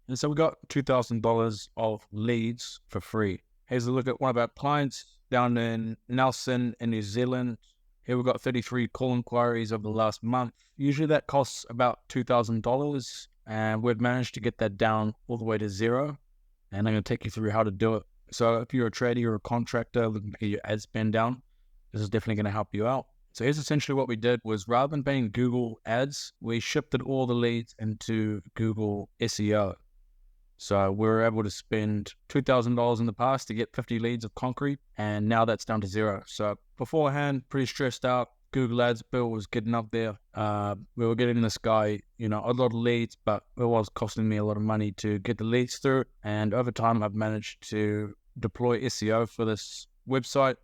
And so we got $2,000 of leads for free. Here's a look at one of our clients down in Nelson in New Zealand. Here we've got 33 call inquiries over the last month. Usually that costs about $2,000, and we've managed to get that down all the way to zero. And I'm going to take you through how to do it. So if you're a trader or a contractor looking to get your ad spend down, this is definitely going to help you out. So here's essentially what we did was, rather than paying Google ads, we shifted all the leads into Google SEO. So we were able to spend $2,000 in the past to get 50 leads of concrete, and now that's down to zero. So beforehand, pretty stressed out. Google Ads bill was getting up there. We were getting this guy, a lot of leads, but it was costing me a lot of money to get the leads through. And over time, I've managed to deploy SEO for this website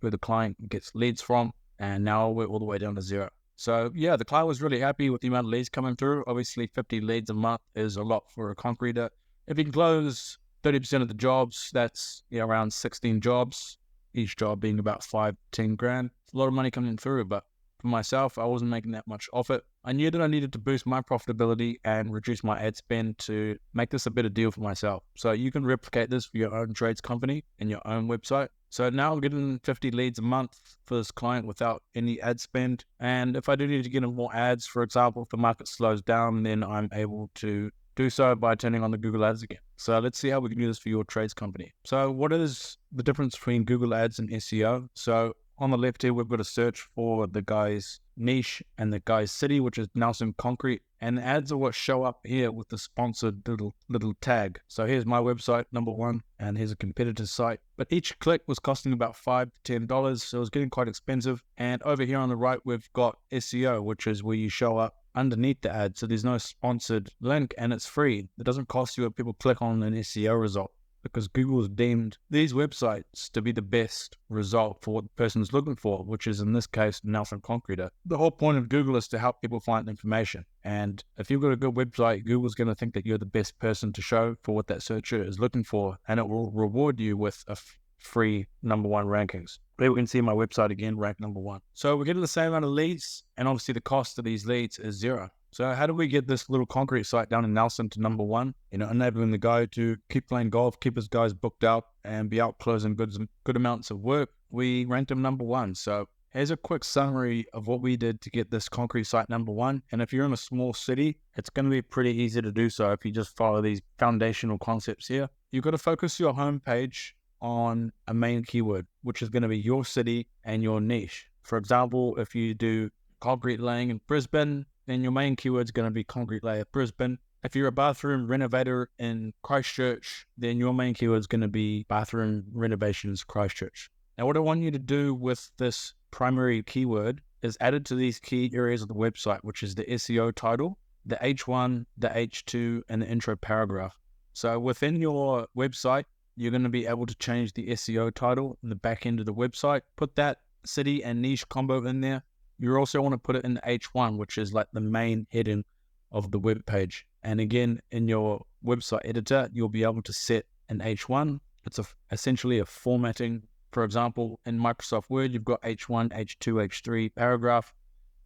where the client gets leads from, and now we're all the way down to zero. So yeah, the client was really happy with the amount of leads coming through. Obviously, 50 leads a month is a lot for a concreter. If you can close 30% of the jobs, that's around 16 jobs, each job being about 5-10 grand. It's a lot of money coming through, but for myself, I wasn't making that much off it. I knew that I needed to boost my profitability and reduce my ad spend to make this a better deal for myself. So you can replicate this for your own trades company and your own website. So now I'm getting 50 leads a month for this client without any ad spend. And if I do need to get in more ads, for example, if the market slows down, then I'm able to do so by turning on the Google Ads again. So let's see how we can do this for your trades company. So what is the difference between Google Ads and SEO? So on the left here, we've got a search for the guy's niche and the guy's city, which is Nelson Concrete. And the ads are what show up here with the sponsored little tag. So here's my website, number one, and here's a competitor's site. But each click was costing about $5 to $10, so it was getting quite expensive. And over here on the right, we've got SEO, which is where you show up underneath the ad. So there's no sponsored link, and it's free. It doesn't cost you if people click on an SEO result, because Google has deemed these websites to be the best result for what the person's looking for, which is in this case, Nelson Concreter. The whole point of Google is to help people find information. And if you've got a good website, Google's going to think that you're the best person to show for what that searcher is looking for, and it will reward you with a free number one rankings. Here we can see my website again, ranked number one. So we're getting the same amount of leads, and obviously the cost of these leads is zero. So how do we get this little concrete site down in Nelson to number one? Enabling the guy to keep playing golf, keep his guys booked out, and be out closing good amounts of work. We ranked him number one. So here's a quick summary of what we did to get this concrete site number one. And if you're in a small city, it's going to be pretty easy to do so if you just follow these foundational concepts here. You've got to focus your homepage on a main keyword, which is going to be your city and your niche. For example, if you do concrete laying in Brisbane, then your main keyword is going to be concrete layer Brisbane. If you're a bathroom renovator in Christchurch, then your main keyword is going to be bathroom renovations Christchurch. Now, what I want you to do with this primary keyword is add it to these key areas of the website, which is the SEO title, the H1, the H2, and the intro paragraph. So within your website, you're going to be able to change the SEO title in the back end of the website, put that city and niche combo in there. You also want to put it in the H1, which is like the main heading of the web page. And again, in your website editor, you'll be able to set an H1. It's essentially a formatting. For example, in Microsoft Word, you've got H1, H2, H3 paragraph.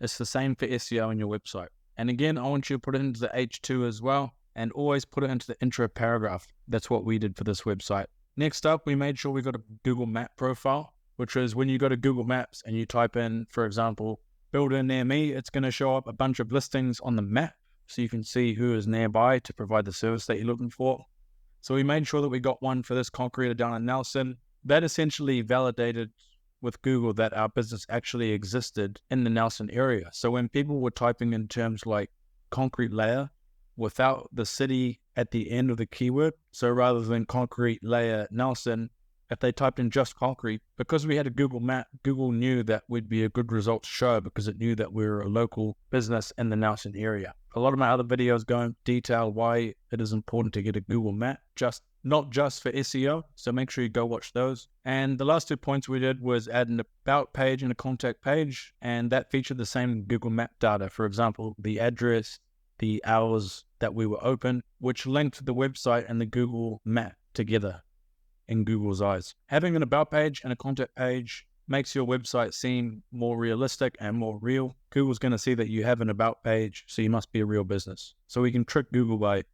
It's the same for SEO in your website. And again, I want you to put it into the H2 as well, and always put it into the intro paragraph. That's what we did for this website. Next up, we made sure we got a Google Map profile, which is when you go to Google Maps and you type in, for example, builder near me, it's going to show up a bunch of listings on the map so you can see who is nearby to provide the service that you're looking for. So we made sure that we got one for this concreter down in Nelson. That essentially validated with Google that our business actually existed in the Nelson area. So when people were typing in terms like concrete layer without the city at the end of the keyword, so rather than concrete layer Nelson, if they typed in just concrete, because we had a Google map, Google knew that we'd be a good result to show because it knew that we were a local business in the Nelson area. A lot of my other videos go into detail why it is important to get a Google map, not just for SEO. So make sure you go watch those. And the last 2 points we did was add an about page and a contact page, and that featured the same Google map data. For example, the address, the hours that we were open, which linked the website and the Google map together in Google's eyes. Having an about page and a contact page makes your website seem more realistic and more real. Google's going to see that you have an about page, so you must be a real business. So we can trick Google by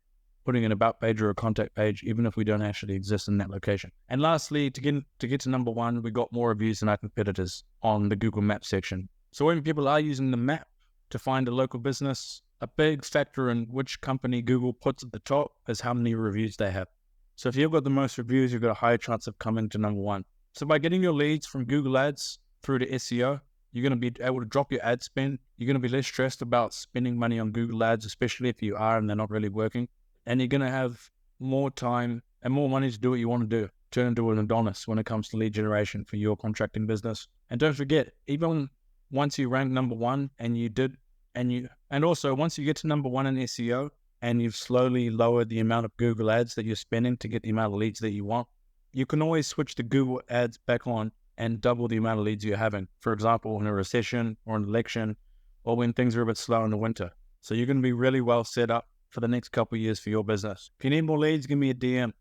putting an about page or a contact page, even if we don't actually exist in that location. And lastly, to get to number one, we got more reviews than our competitors on the Google Maps section. So when people are using the map to find a local business, a big factor in which company Google puts at the top is how many reviews they have. So if you've got the most reviews, you've got a higher chance of coming to number one. So by getting your leads from Google Ads through to SEO, you're going to be able to drop your ad spend. You're going to be less stressed about spending money on Google Ads, especially if you are and they're not really working. And you're going to have more time and more money to do what you want to do. Turn into an Adonis when it comes to lead generation for your contracting business. And don't forget, even once you rank number one and also once you get to number one in SEO and you've slowly lowered the amount of Google Ads that you're spending to get the amount of leads that you want, you can always switch the Google Ads back on and double the amount of leads you're having. For example, in a recession or an election, or when things are a bit slow in the winter. So you're going to be really well set up for the next couple of years for your business. If you need more leads, give me a DM.